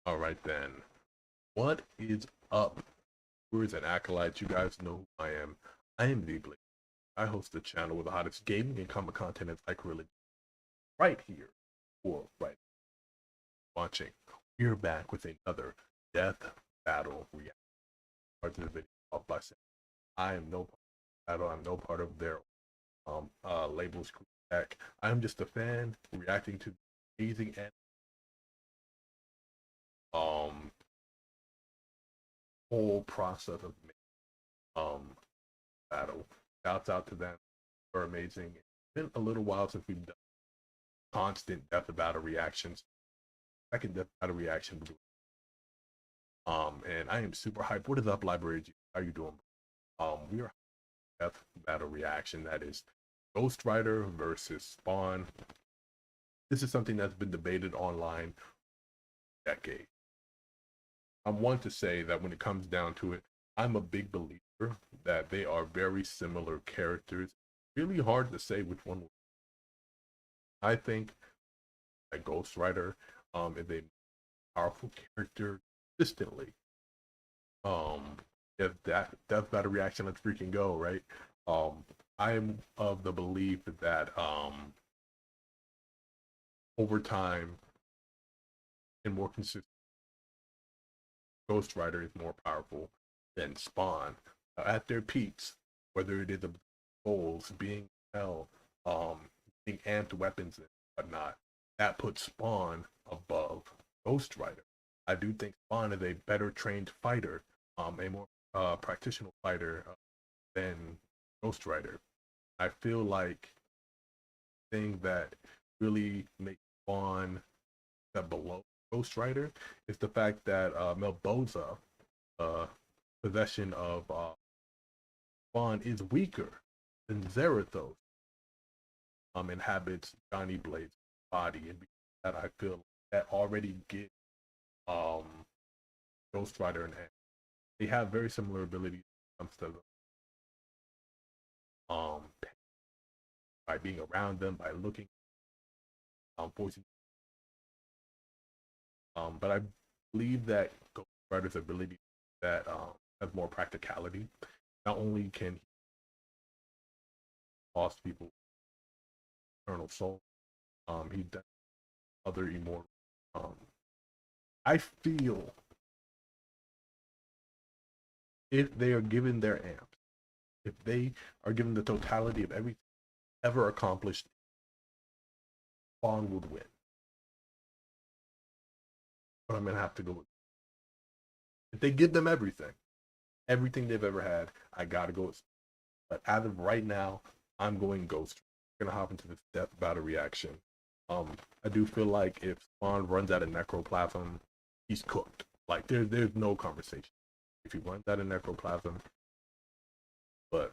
All right then. What is up, viewers and acolytes? You guys know who I am. I am the Blake. I host the channel with the hottest gaming and comic content as I really right here or right watching. We're back with another death battle reaction. Part of the video off by saying I am no part of the battle. I'm no part of their labels deck. I'm just a fan reacting to amazing and whole process of battle. Shouts out to them. They're amazing. It's been a little while since we've done constant death battle reactions. Second death battle reaction. And I am super hyped. What is up, Library? How you doing? We are death battle reaction. That is Ghost Rider versus Spawn. This is something that's been debated online for decades. I'm one to say that when it comes down to it, I'm a big believer that they are very similar characters. Really hard to say which one. I think that Ghost Rider is a powerful character consistently. If that death battle reaction, let's freaking go, right? I am of the belief that over time and more consistent, Ghost Rider is more powerful than Spawn. At their peaks, whether it is the goals, being hell, being amped weapons and whatnot, that puts Spawn above Ghost Rider. I do think Spawn is a better trained fighter, a more practitioner fighter than Ghost Rider. I feel like the thing that really makes Spawn that below Ghost Rider is the fact that Melboza, possession of Spawn, is weaker than Zarathos inhabits Johnny Blade's body, and that I feel that already gives Ghost Rider an edge. They have very similar abilities when it comes to by being around them, by looking, forcing. But I believe that Ghost Rider's ability that has more practicality. Not only can he lost people eternal soul, he does other immortal. I feel if they are given their amps, if they are given the totality of everything ever accomplished, Spawn would win. But I'm gonna have to go with, if they give them everything they've ever had, I gotta go with. But as of right now, I'm going Ghost. We're gonna hop into this death battle reaction. I do feel like if Spawn runs out of necroplasm, he's cooked. Like there's no conversation if he runs out of necroplasm. But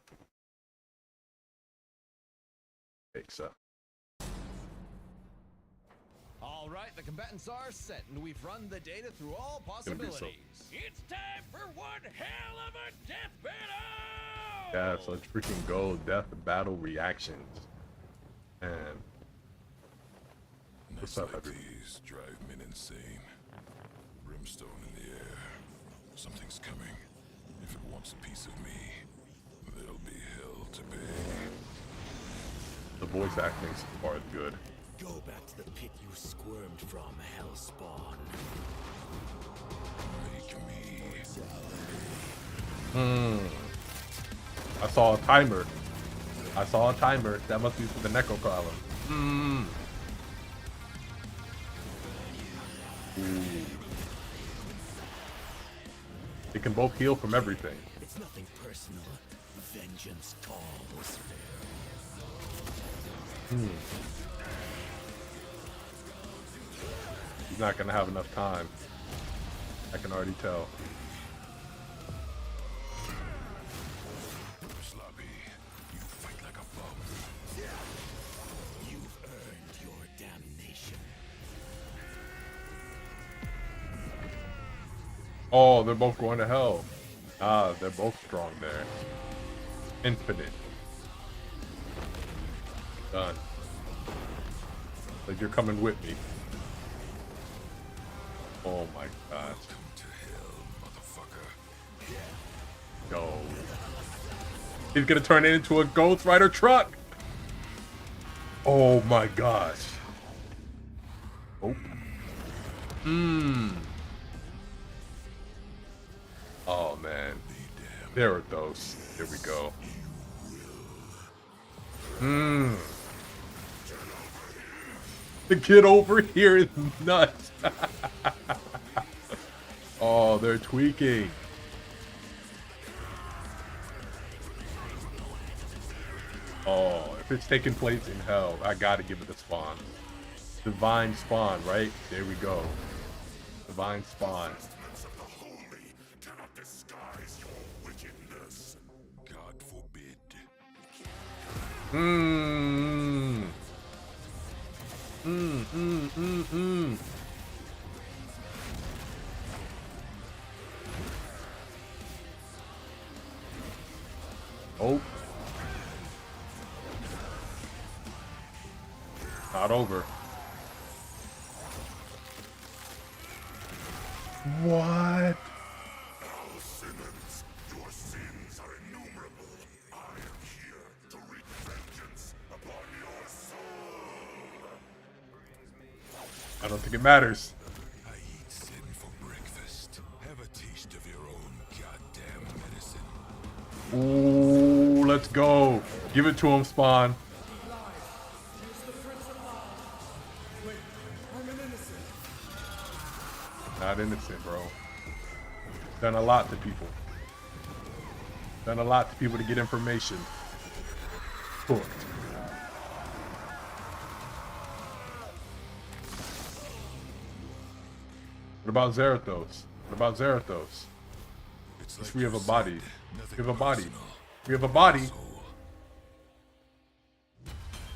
so. All right, the combatants are set, and we've run the data through all possibilities. It's time for one hell of a death battle! Yeah, so let's freaking go. Death battle reactions. And what's up, like these drive men insane. Brimstone in the air. Something's coming. If it wants a piece of me, there'll be hell to pay. The voice acting so far is good. Go back to the pit you squirmed from, Hellspawn. Make me. I saw a timer. That must be for the necroplasm. They can both heal from everything. It's nothing personal. Vengeance calls. He's not gonna have enough time. I can already tell. Sloppy, you fight like a bum. You've earned your damnation. Oh, they're both going to hell. Ah, they're both strong there. Infinite. Done. Like you're coming with me. Oh my gosh. Welcome to hell, motherfucker. Yo. He's gonna turn it into a Ghost Rider truck. Oh my gosh. Oh. Oh man. There are those. Here we go. The kid over here is nuts. Oh, they're tweaking. Oh, if it's taking place in hell, I gotta give it a spawn. Divine spawn, right? There we go. Divine spawn. God forbid. Oh. Not over. What? Your sins are innumerable. I am here to wreak vengeance upon your soul. I don't think it matters. I eat sin for breakfast. Have a taste of your own goddamn medicine. Ooh, let's go. Give it to him, Spawn. Not innocent, bro. Done a lot to people. Done a lot to people to get information. Cooked. What about Zarathos? What about Zarathos? It's Yes, like we have you a body. said, nothing We have a body. personal. We have a body. Soul.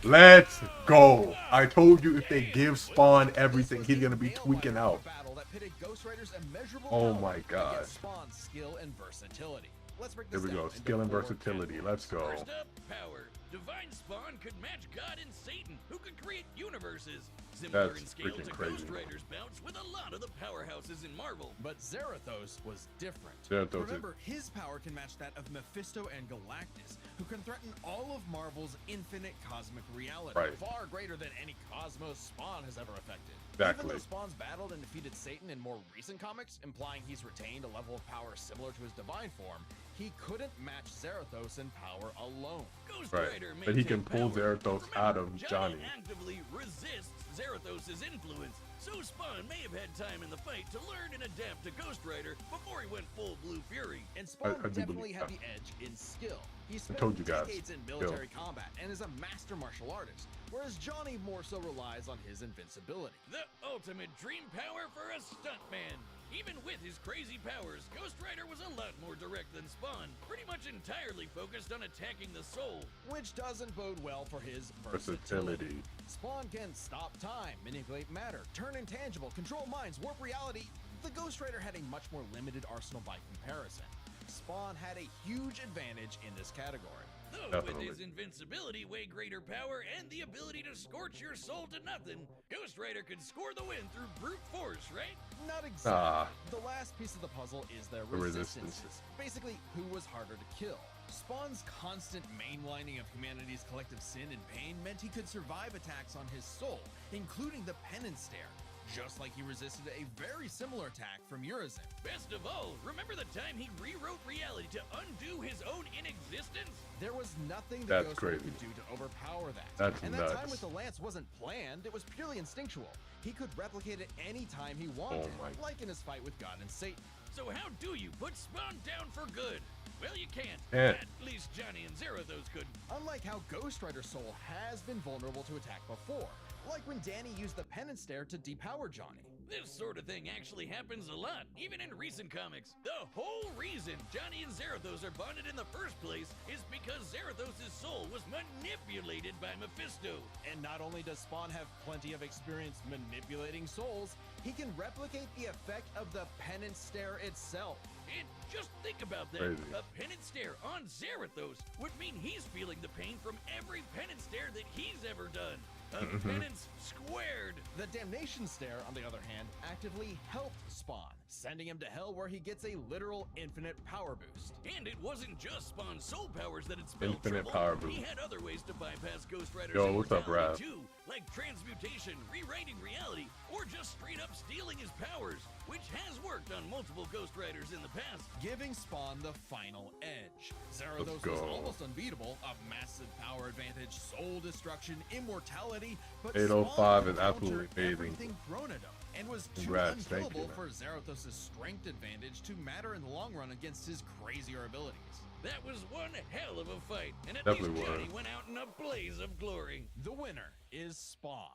Let's go. I told you if they give Spawn everything, he's gonna be tweaking out. Battle that pitted Ghost Rider's immeasurable Oh power my God. against Spawn's skill and versatility. Let's break Here this we go. down into Skill and 4 versatility. Let's go. First up, power. Divine Spawn could match God and Satan, who could create universes. Similar That's in scale freaking to crazy. Ghost Rider's bouts with a lot of the powerhouses in Marvel. But Zarathos was different. Zarathos is- Remember, his power can match that of Mephisto and Galactus, who can threaten all of Marvel's infinite cosmic reality, Right. far greater than any cosmos Spawn has ever affected. Exactly. Even though Spawn's battled and defeated Satan in more recent comics, implying he's retained a level of power similar to his divine form, he couldn't match Zarathos in power alone. Ghost Right. Rider But he can maintained pull power. Zarathos Remember, out of Johnny. actively resists Zarathos' influence, so Spawn may have had time in the fight to learn and adapt to Ghost Rider before he went full Blue Fury. And Spawn I do definitely believe had that. the edge in skill. He spent told you guys. decades in military combat and is a master martial artist, whereas Johnny more so relies on his invincibility. The ultimate dream power for a stuntman. Even with his crazy powers, Ghost Rider was a lot more direct than Spawn, pretty much entirely focused on attacking the soul. Which doesn't bode well for his versatility. Versatility. Spawn can stop time, manipulate matter, turn intangible, control minds, warp reality. The Ghost Rider had a much more limited arsenal by comparison. Spawn had a huge advantage in this category. Though Definitely. with his invincibility, way greater power, and the ability to scorch your soul to nothing, Ghost Rider could score the win through brute force, right? Not exactly. Ah. The last piece of the puzzle is their The resistances. resistances. Basically, who was harder to kill. Spawn's constant mainlining of humanity's collective sin and pain meant he could survive attacks on his soul, including the penance stare, just like he resisted a very similar attack from Urizen. Best of all, remember the time he rewrote reality to undo his own inexistence? There was nothing the That's Ghost Rider crazy. could do to overpower that. That's and that time nuts. with the lance wasn't planned, it was purely instinctual. He could replicate it any time he wanted, Oh my- like in his fight with God and Satan. So how do you put Spawn down for good? Well, you can't. Can't. At least Johnny and Zarathos could. Unlike how Ghost Rider's soul has been vulnerable to attack before, like when Danny used the penance stare to depower Johnny. This sort of thing actually happens a lot, even in recent comics. The whole reason Johnny and Zarathos are bonded in the first place is because Zarathos' soul was manipulated by Mephisto. And not only does Spawn have plenty of experience manipulating souls, he can replicate the effect of the penance stare itself. And just think about that. Crazy. A penance stare on Zarathos would mean he's feeling the pain from every penance stare that he's ever done. A penance squared. The Damnation Stare, on the other hand, actively helped Spawn, sending him to hell where he gets a literal infinite power boost. And it wasn't just Spawn's soul powers that had spelled Infinite trouble. power boost. He had other ways to bypass Ghost Rider's Yo, what's up, immortality Raph? too, like transmutation, rewriting reality, or just straight up stealing his powers, which has worked on multiple Ghost Riders in the past. Giving Spawn the final edge. Zarathos go. was almost unbeatable, a massive power advantage, soul destruction, immortality, but 805 Spawn is absolutely countered amazing. everything thrown at him, and was too Congrats, thank you, unkillable man. for Zarathos' strength advantage to matter in the long run against his crazier abilities. That was one hell of a fight, and at Definitely least Johnny was. went out in a blaze of glory. The winner is Spawn.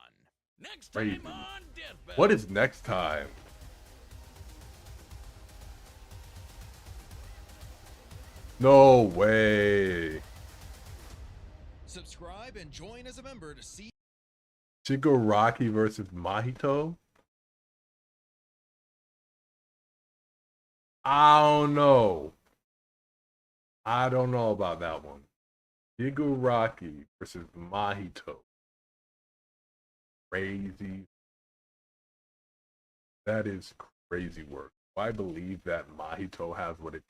Next Crazy. time on Death Battle. What is next time? No way. Subscribe and join as a member to see Shigaraki versus Mahito? I don't know. I don't know about that one. Shigaraki versus Mahito. Crazy. That is crazy work. I believe that Mahito has what it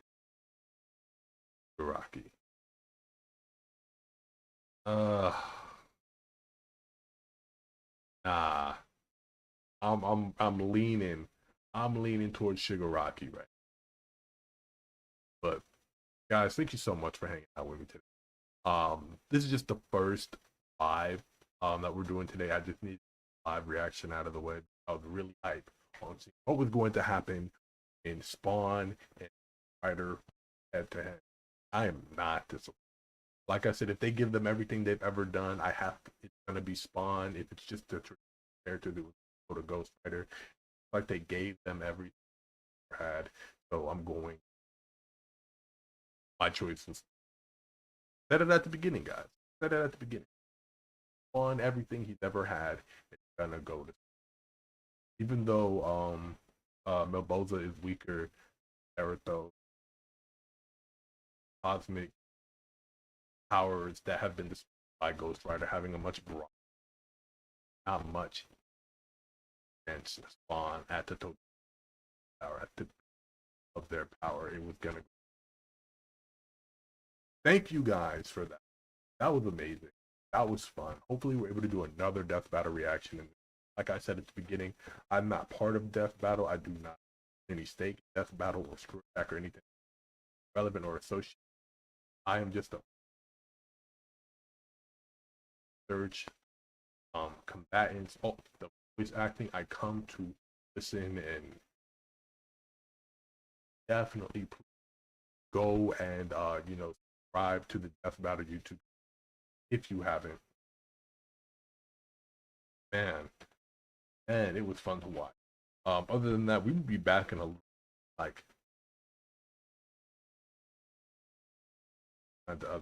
Shigaraki. Nah. I'm leaning towards Shigaraki right. But guys, thank you so much for hanging out with me today. This is just the first live that we're doing today. I just need live reaction out of the way. I was really hyped on seeing what was going to happen in Spawn and Rider head to head. I am not disappointed. Like I said, if they give them everything they've ever done, it's gonna be Spawn. If it's just a character that would go to Ghost Rider, like they gave them everything they had. So I'm going. My choice is said it at the beginning, guys. Said it at the beginning. On everything he's ever had, it's gonna go to. Even though Melboza is weaker, Zarathos, cosmic powers that have been displayed by Ghost Rider having a much broader, not much, and Spawn at the total power at the of their power. It was gonna. Thank you guys for that. That was amazing. That was fun. Hopefully we're able to do another Death Battle reaction. And like I said at the beginning, I'm not part of Death Battle. I do not have any stake in Death Battle or Screw Attack or anything relevant or associated. I am just a search combatants. Oh, the voice acting. I come to listen and definitely go and subscribe to the Death Battle YouTube if you haven't. Man, it was fun to watch. Other than that, we will be back in a like